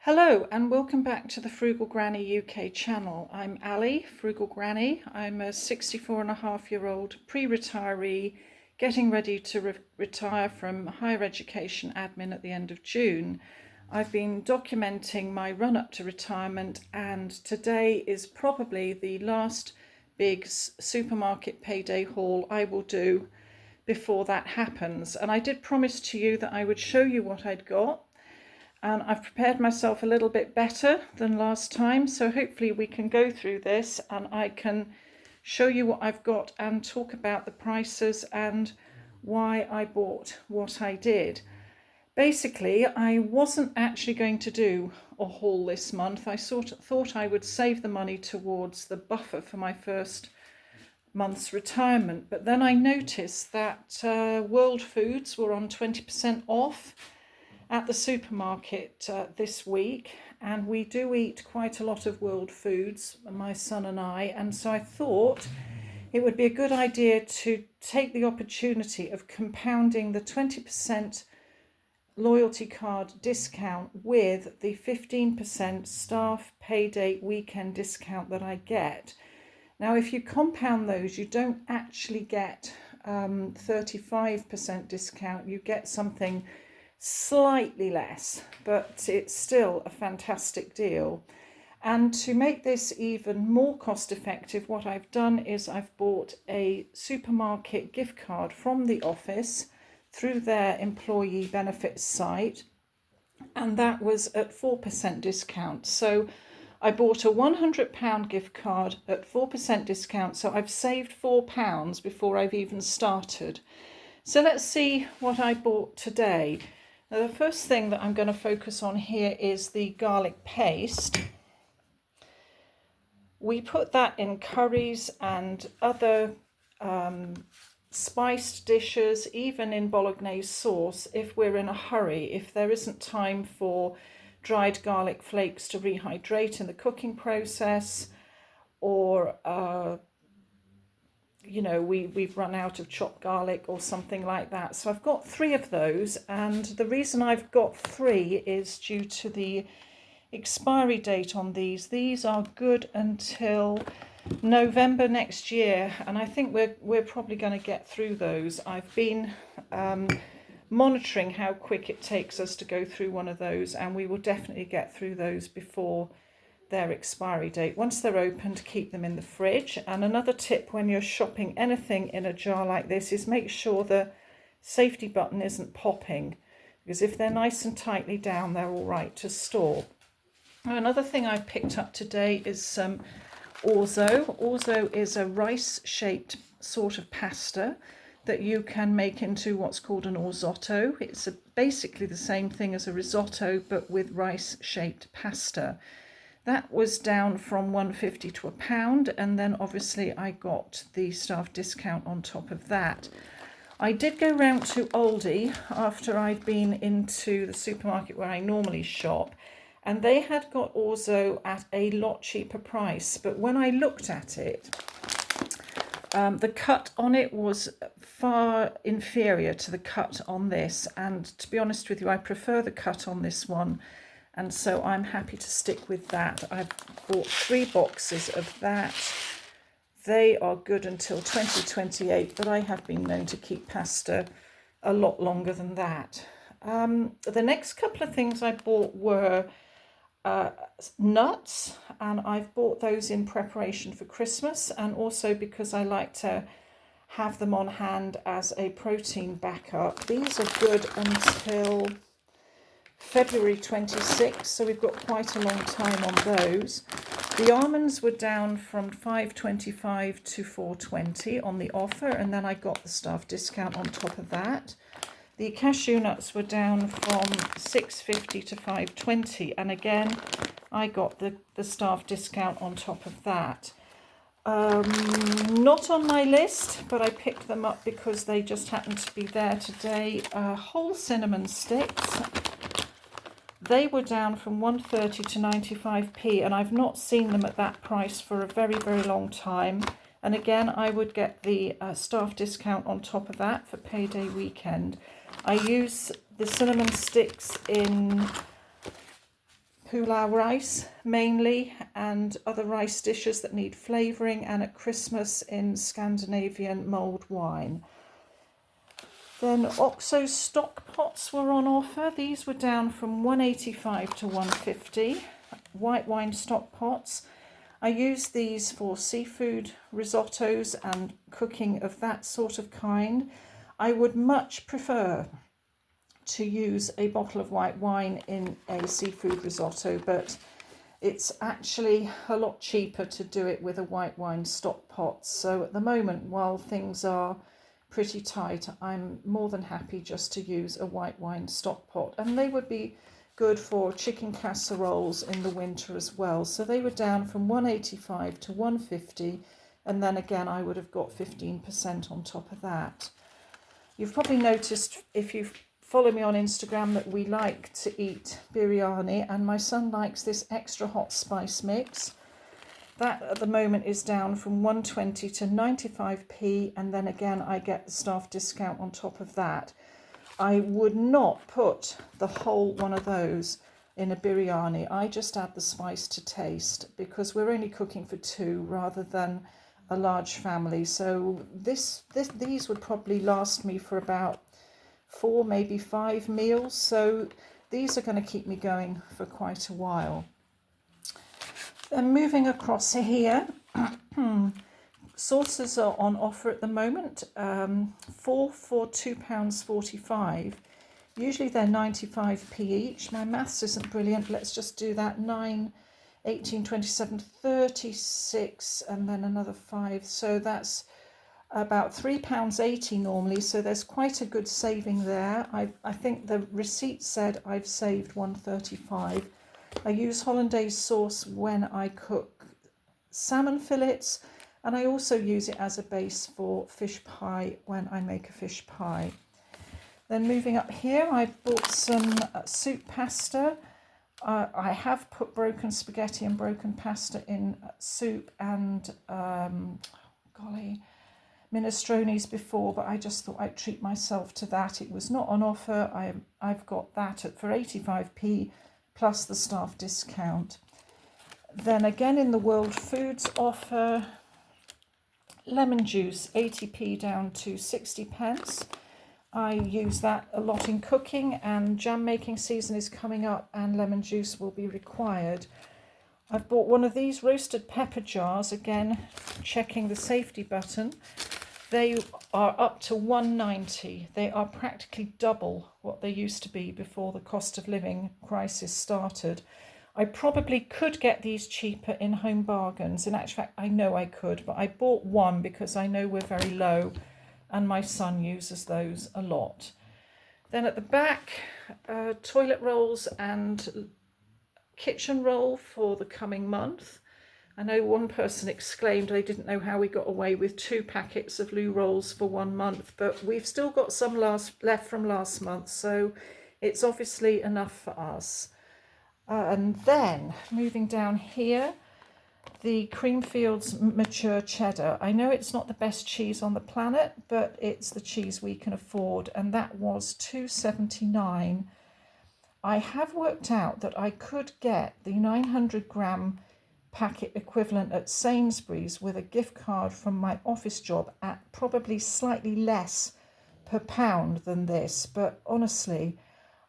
Hello and welcome back to the Frugal Granny UK channel. I'm Ali, Frugal Granny. I'm a 64-and-a-half-year-old pre-retiree getting ready to retire from higher education admin at the end of June. I've been documenting my run up to retirement, and today is probably the last big supermarket payday haul I will do before that happens. And I did promise to you that I would show you what I'd got. And I've prepared myself a little bit better than last time, so hopefully we can go through this and I can show you what I've got and talk about the prices and why I bought what I did. Basically, I wasn't actually going to do a haul this month. I thought I would save the money towards the buffer for my first month's retirement, but then I noticed that World Foods were on 20% off at the supermarket this week, and we do eat quite a lot of World Foods, my son and I, and so I thought it would be a good idea to take the opportunity of compounding the 20% loyalty card discount with the 15% staff payday weekend discount that I get. Now, if you compound those, you don't actually get 35% discount. You get something slightly less, but it's still a fantastic deal. And to make this even more cost effective, what I've done is I've bought a supermarket gift card from the office through their employee benefits site, and that was at 4% discount. So I bought a £100 gift card at 4% discount, so I've saved £4 before I've even started. So let's see what I bought today. Now, the first thing that I'm going to focus on here is the garlic paste. We put that in curries and other spiced dishes, even in bolognese sauce, if we're in a hurry, if there isn't time for dried garlic flakes to rehydrate in the cooking process, or we've run out of chopped garlic or something like that. So I've got 3 of those, and the reason I've got 3 is due to the expiry date on these. These are good until November next year, and I think we're probably going to get through those. I've been monitoring how quick it takes us to go through one of those, and we will definitely get through those before their expiry date. Once they're opened, keep them in the fridge. And another tip when you're shopping anything in a jar like this is make sure the safety button isn't popping, because if they're nice and tightly down, they're all right to store. Now, another thing I picked up today is some orzo. Orzo is a rice-shaped sort of pasta that you can make into what's called an orzotto. It's basically the same thing as a risotto, but with rice-shaped pasta. That was down from £1.50 to £1, and then obviously I got the staff discount on top of that. I did go round to Aldi after I'd been into the supermarket where I normally shop, and they had got orzo at a lot cheaper price, but when I looked at it, the cut on it was far inferior to the cut on this, and to be honest with you, I prefer the cut on this one. And so I'm happy to stick with that. I've bought 3 boxes of that. They are good until 2028, but I have been known to keep pasta a lot longer than that. The next couple of things I bought were nuts, and I've bought those in preparation for Christmas, and also because I like to have them on hand as a protein backup. These are good until February 26th, so we've got quite a long time on those. The almonds were down from £5.25 to £4.20 on the offer, and then I got the staff discount on top of that. The cashew nuts were down from £6.50 to £5.20, and again I got the staff discount on top of that. Not on my list, but I picked them up because they just happened to be there today. Whole cinnamon sticks. They were down from £1.30 to 95p, and I've not seen them at that price for a very, very long time. And again, I would get the staff discount on top of that for payday weekend. I use the cinnamon sticks in pilau rice mainly, and other rice dishes that need flavouring, and at Christmas in Scandinavian mulled wine. Then OXO stock pots were on offer. These were down from £1.85 to £1.50. White wine stock pots. I use these for seafood risottos and cooking of that sort of kind. I would much prefer to use a bottle of white wine in a seafood risotto, but it's actually a lot cheaper to do it with a white wine stock pot. So at the moment, while things are pretty tight, I'm more than happy just to use a white wine stock pot, and they would be good for chicken casseroles in the winter as well. So they were down from £1.85 to £1.50, and then again I would have got 15% on top of that. You've probably noticed, if you follow me on Instagram, that we like to eat biryani, and my son likes this extra hot spice mix. That at the moment is down from £1.20 to 95p, and then again I get the staff discount on top of that. I would not put the whole one of those in a biryani. I just add the spice to taste, because we're only cooking for two rather than a large family. So these would probably last me for about 4, maybe 5 meals. So these are going to keep me going for quite a while. Then moving across here, sauces are on offer at the moment, 4 for £2.45. Usually they're 95p each. My maths isn't brilliant. Let's just do that. 9, 18, 27, 36, and then another 5. So that's about £3.80 normally. So there's quite a good saving there. I think the receipt said I've saved £1.35. I use hollandaise sauce when I cook salmon fillets, and I also use it as a base for fish pie when I make a fish pie. Then moving up here, I bought some soup pasta. I have put broken spaghetti and broken pasta in soup and minestrones before, but I just thought I'd treat myself to that. It was not on offer. I've got that for 85p plus the staff discount. Then again in the World Foods offer, lemon juice 80p down to 60p. I use that a lot in cooking, and jam making season is coming up and lemon juice will be required. I've bought one of these roasted pepper jars, again checking the safety button. They are up to £1.90. They are practically double what they used to be before the cost of living crisis started. I probably could get these cheaper in Home Bargains. In actual fact, I know I could, but I bought one because I know we're very low and my son uses those a lot. Then at the back, toilet rolls and kitchen roll for the coming month. I know one person exclaimed they didn't know how we got away with 2 packets of loo rolls for 1 month, but we've still got some left from last month, so it's obviously enough for us. And then moving down here, the Creamfields mature cheddar. I know it's not the best cheese on the planet, but it's the cheese we can afford, and that was £2.79. I have worked out that I could get the 900-gram packet equivalent at Sainsbury's with a gift card from my office job at probably slightly less per pound than this, but honestly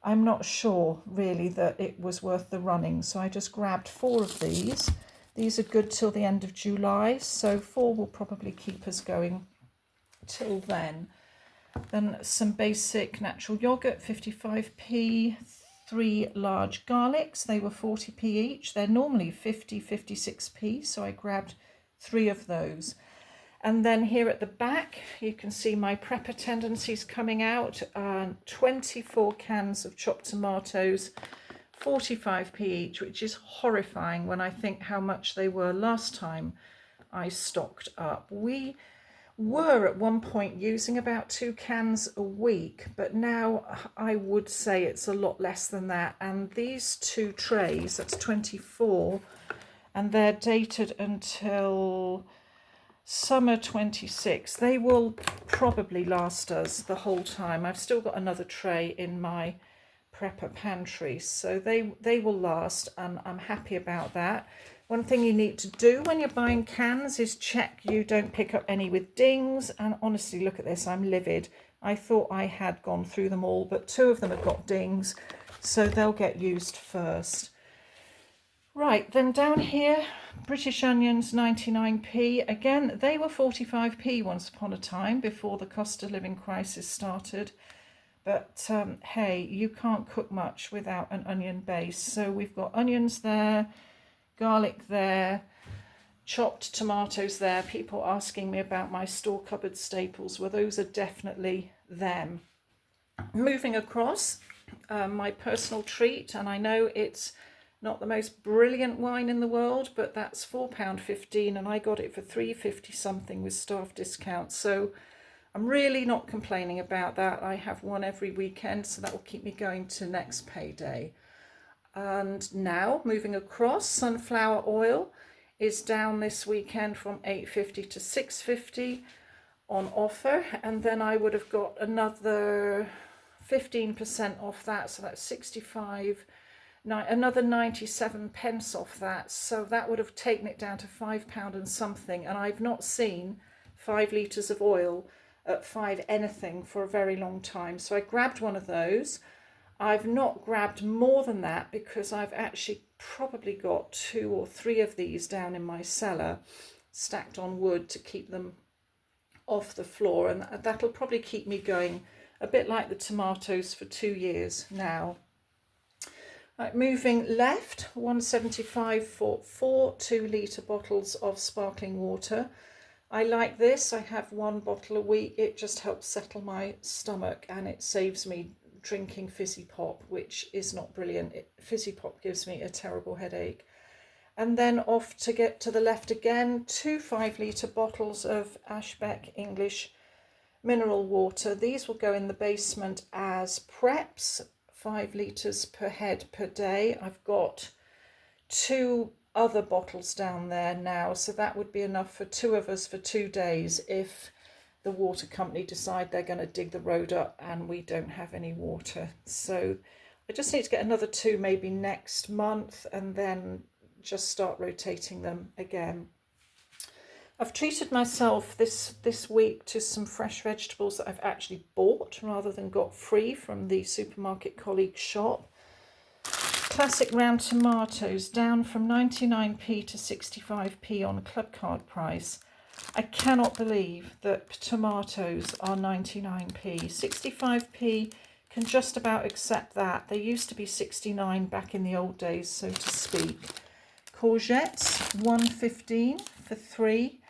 I'm not sure really that it was worth the running, so I just grabbed 4 of these. These are good till the end of July, so 4 will probably keep us going till then. Then some basic natural yogurt, 55p, 3 large garlics, they were 40p each. They're normally 56p, so I grabbed 3 of those. And then here at the back, you can see my prepper tendencies coming out. 24 cans of chopped tomatoes, 45p each, which is horrifying when I think how much they were last time I stocked up. We were at one point using about 2 cans a week, but now I would say it's a lot less than that. And these 2 trays, that's 24, and they're dated until summer 26. They will probably last us the whole time. I've still got another tray in my prepper pantry, so they will last, and I'm happy about that. One thing you need to do when you're buying cans is check you don't pick up any with dings, and honestly, look at this, I'm livid. I thought I had gone through them all, but 2 of them have got dings, so they'll get used first. Right, then down here, British onions 99p. Again, they were 45p once upon a time before the cost of living crisis started. But hey, you can't cook much without an onion base. So we've got onions there, garlic there, chopped tomatoes there. People asking me about my store cupboard staples. Well, those are definitely them. Moving across, my personal treat, and I know it's not the most brilliant wine in the world, but that's £4.15 and I got it for £3.50 something with staff discount. So I'm really not complaining about that. I have one every weekend, so that will keep me going to next payday. And now moving across, sunflower oil is down this weekend from £8.50 to £6.50 on offer, and then I would have got another 15% off that, so that's 65, another 97 pence off that, so that would have taken it down to £5 and something, and I've not seen 5 litres of oil at 5 anything for a very long time. So I grabbed one of those. I've not grabbed more than that because I've actually probably got 2 or 3 of these down in my cellar stacked on wood to keep them off the floor, and that'll probably keep me going a bit like the tomatoes for 2 years now. Right, moving left, 175 for 4 2-litre bottles of sparkling water. I like this. I have 1 bottle a week. It just helps settle my stomach and it saves me drinking fizzy pop, which is not brilliant. Fizzy pop gives me a terrible headache. And then off to get to the left again, 2 5-litre bottles of Ashbeck English mineral water. These will go in the basement as preps, 5 litres per head per day. I've got 2 other bottles down there now, so that would be enough for 2 of us for 2 days if the water company decide they're going to dig the road up and we don't have any water. So I just need to get another 2 maybe next month and then just start rotating them again. I've treated myself this week to some fresh vegetables that I've actually bought rather than got free from the supermarket colleague shop. Classic round tomatoes down from 99p to 65p on club card price. I cannot believe that tomatoes are 99p. 65p can just about accept that. They used to be 69 back in the old days, so to speak. Courgettes, 1.15 for 3.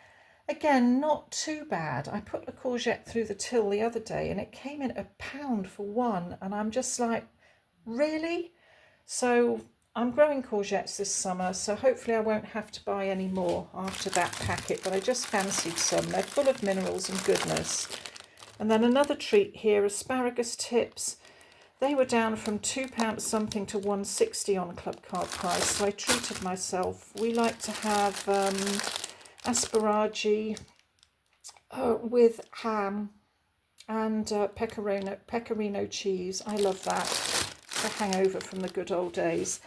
Again, not too bad. I put a courgette through the till the other day and it came in £1 for 1, and I'm just like, really? So I'm growing courgettes this summer, so hopefully I won't have to buy any more after that packet, but I just fancied some. They're full of minerals and goodness. And then another treat here, asparagus tips. They were down from £2 something to 1.60 on club card price, so I treated myself. We like to have asparagi with ham and pecorino cheese. I love that. It's a hangover from the good old days.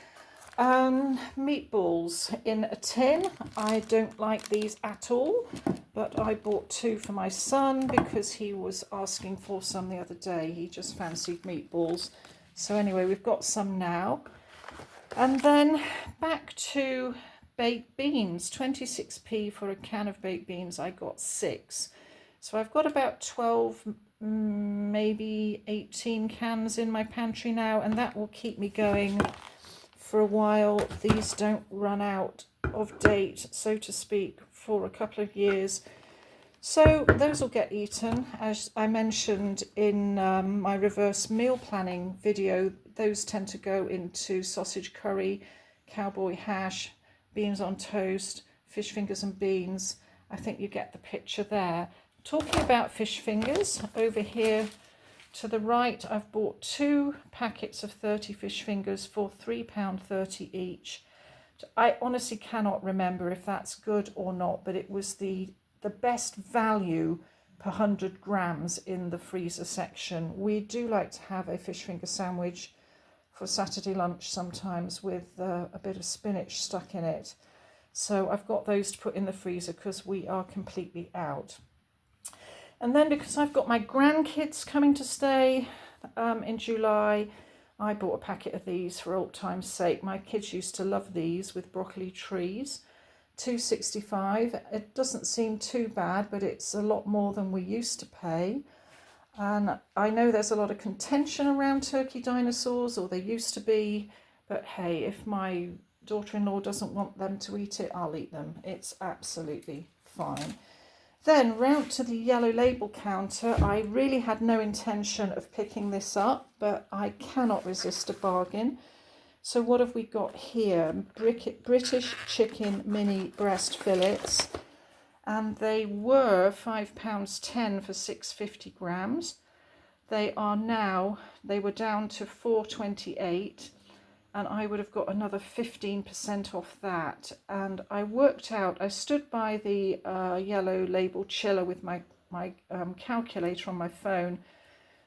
Meatballs in a tin. I don't like these at all, but I bought 2 for my son because he was asking for some the other day. He just fancied meatballs. So anyway, we've got some now. And then back to baked beans, 26p for a can of baked beans. I got 6. So I've got about 12, maybe 18 cans in my pantry now, and that will keep me going for a while. These don't run out of date, so to speak, for a couple of years. So those will get eaten. As I mentioned in my reverse meal planning video, those tend to go into sausage curry, cowboy hash, beans on toast, fish fingers and beans. I think you get the picture there. Talking about fish fingers, over here to the right, I've bought 2 packets of 30 fish fingers for £3.30 each. I honestly cannot remember if that's good or not, but it was the best value per 100 grams in the freezer section. We do like to have a fish finger sandwich for Saturday lunch sometimes with a bit of spinach stuck in it. So I've got those to put in the freezer because we are completely out. And then because I've got my grandkids coming to stay in July, I bought a packet of these for old time's sake. My kids used to love these with broccoli trees. $2.65. It doesn't seem too bad, but it's a lot more than we used to pay. And I know there's a lot of contention around turkey dinosaurs, or there used to be, but hey, if my daughter-in-law doesn't want them to eat it, I'll eat them. It's absolutely fine. Then round to the yellow label counter. I really had no intention of picking this up, but I cannot resist a bargain. So what have we got here? British chicken mini breast fillets, and they were £5.10 for 650 grams. They were down to £4.28, and I would have got another 15% off that. And I worked out, I stood by the yellow label chiller with my calculator on my phone,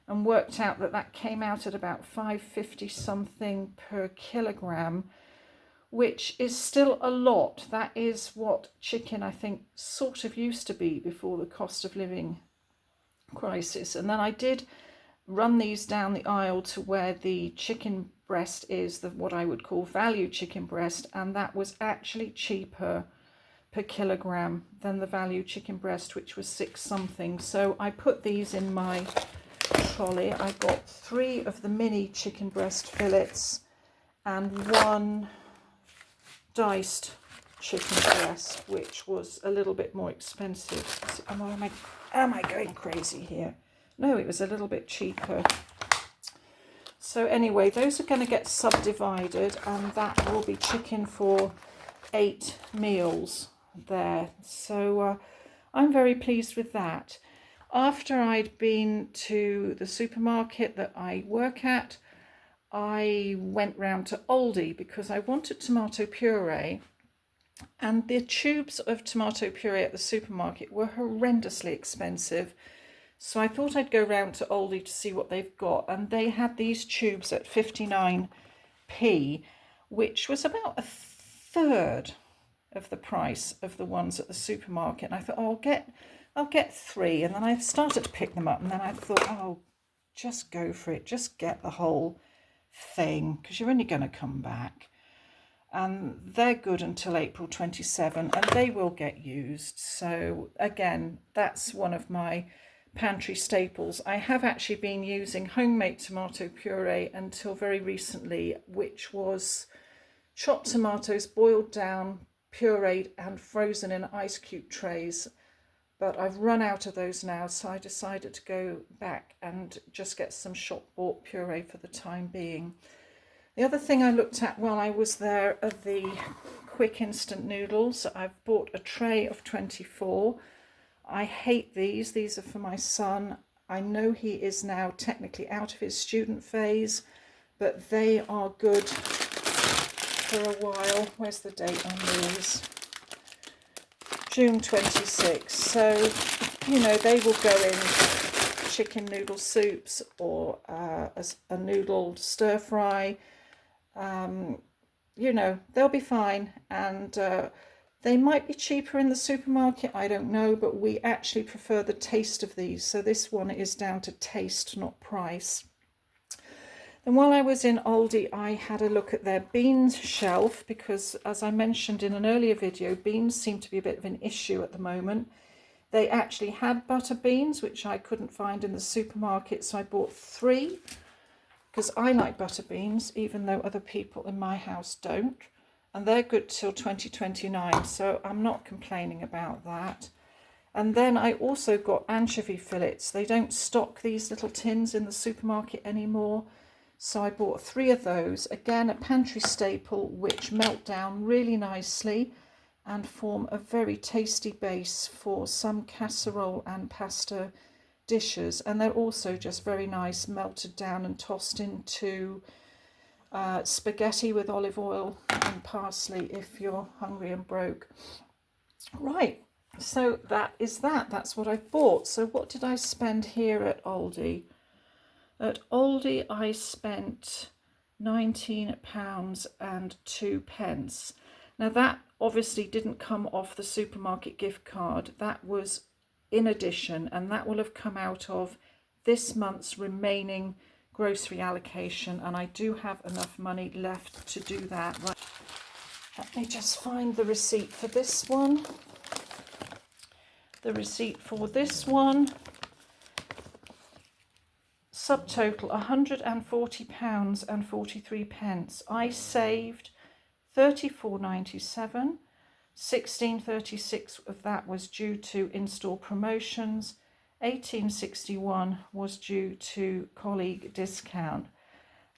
and worked out that came out at about $5.50 something per kilogram, which is still a lot. That is what chicken, I think, sort of used to be before the cost of living crisis. And then I did run these down the aisle to where the chicken breast is, what I would call value chicken breast, and that was actually cheaper per kilogram than the value chicken breast, which was $6 something. So I put these in my trolley. I got 3 of the mini chicken breast fillets and 1 diced chicken breast, which was a little bit more expensive. Am I going crazy here? No, it was a little bit cheaper. So anyway, those are going to get subdivided, and that will be chicken for 8 meals there. So I'm very pleased with that. After I'd been to the supermarket that I work at, I went round to Aldi because I wanted tomato puree, and the tubes of tomato puree at the supermarket were horrendously expensive. So I thought I'd go round to Aldi to see what they've got, and they had these tubes at 59p, which was about a third of the price of the ones at the supermarket. And I thought, oh, I'll get 3, and then I started to pick them up, and then I thought, oh, just go for it, just get the whole thing, because you're only going to come back. And they're good until April 27, and they will get used. So again, that's one of my pantry staples. I have actually been using homemade tomato puree until very recently, which was chopped tomatoes, boiled down, pureed and frozen in ice cube trays. But I've run out of those now, so I decided to go back and just get some shop-bought puree for the time being. The other thing I looked at while I was there are the quick instant noodles. I've bought a tray of 24. I hate these. These are for my son. I know he is now technically out of his student phase, but they are good for a while. Where's the date on these? June 26. So, you know, they will go in chicken noodle soups or a noodle stir fry. You know, they'll be fine. And they might be cheaper in the supermarket, I don't know, but we actually prefer the taste of these. So this one is down to taste, not price. And while I was in Aldi, I had a look at their beans shelf because, as I mentioned in an earlier video, beans seem to be a bit of an issue at the moment. They actually had butter beans, which I couldn't find in the supermarket, so I bought 3 because I like butter beans, even though other people in my house don't. And they're good till 2029, so I'm not complaining about that. And then I also got anchovy fillets. They don't stock these little tins in the supermarket anymore. So I bought 3 of those. Again, a pantry staple, which melt down really nicely and form a very tasty base for some casserole and pasta dishes. And they're also just very nice, melted down and tossed into spaghetti with olive oil and parsley if you're hungry and broke. Right, so that's what I bought. So what did I spend here at Aldi? At Aldi I spent £19.02. Now that obviously didn't come off the supermarket gift card. That was in addition, and that will have come out of this month's remaining grocery allocation, and I do have enough money left to do that. Right. Let me just find the receipt for this one. The receipt for this one, subtotal £140.43. I saved £34.97. £16.36 of that was due to in-store promotions. £18.61 was due to colleague discount.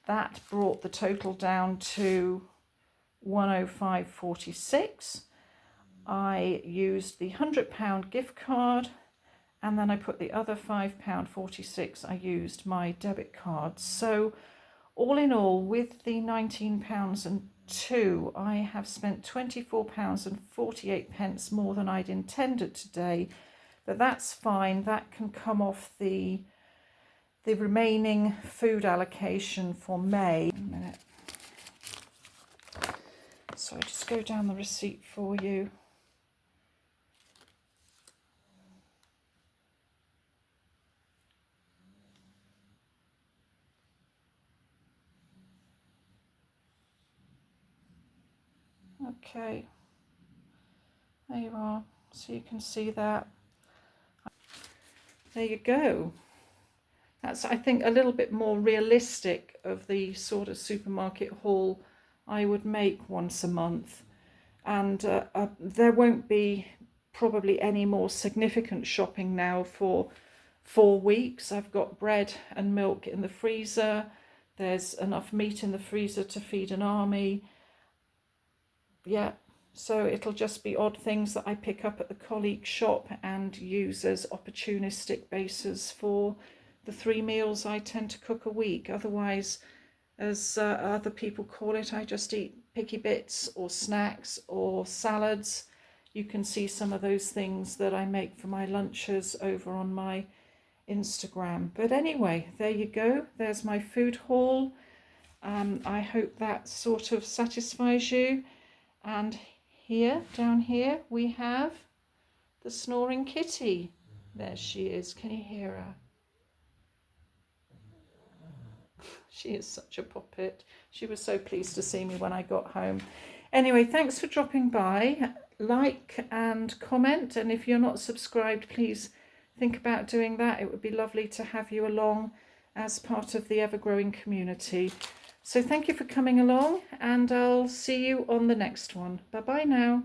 That brought the total down to £105.46. I used the £100 gift card, and then I put the other £5.46. I used my debit card. So all in all, with the £19.02, I have spent £24.48 more than I'd intended today. But that's fine. That can come off the remaining food allocation for May. A minute. So I just go down the receipt for you. Okay, there you are, so you can see that. There you go. That's, I think, a little bit more realistic of the sort of supermarket haul I would make once a month. And there won't be probably any more significant shopping now for 4 weeks. I've got bread and milk in the freezer. There's enough meat in the freezer to feed an army. Yeah, so it'll just be odd things that I pick up at the colleague shop and use as opportunistic bases for the 3 meals I tend to cook a week. Otherwise, as other people call it, I just eat picky bits or snacks or salads. You can see some of those things that I make for my lunches over on my Instagram. But anyway, there you go. There's my food haul. I hope that sort of satisfies you. And here, down here, we have the snoring kitty. There she is. Can you hear her? She is such a poppet. She was so pleased to see me when I got home. Anyway, thanks for dropping by. Like and comment. And if you're not subscribed, please think about doing that. It would be lovely to have you along as part of the ever-growing community. So thank you for coming along, and I'll see you on the next one. Bye-bye now.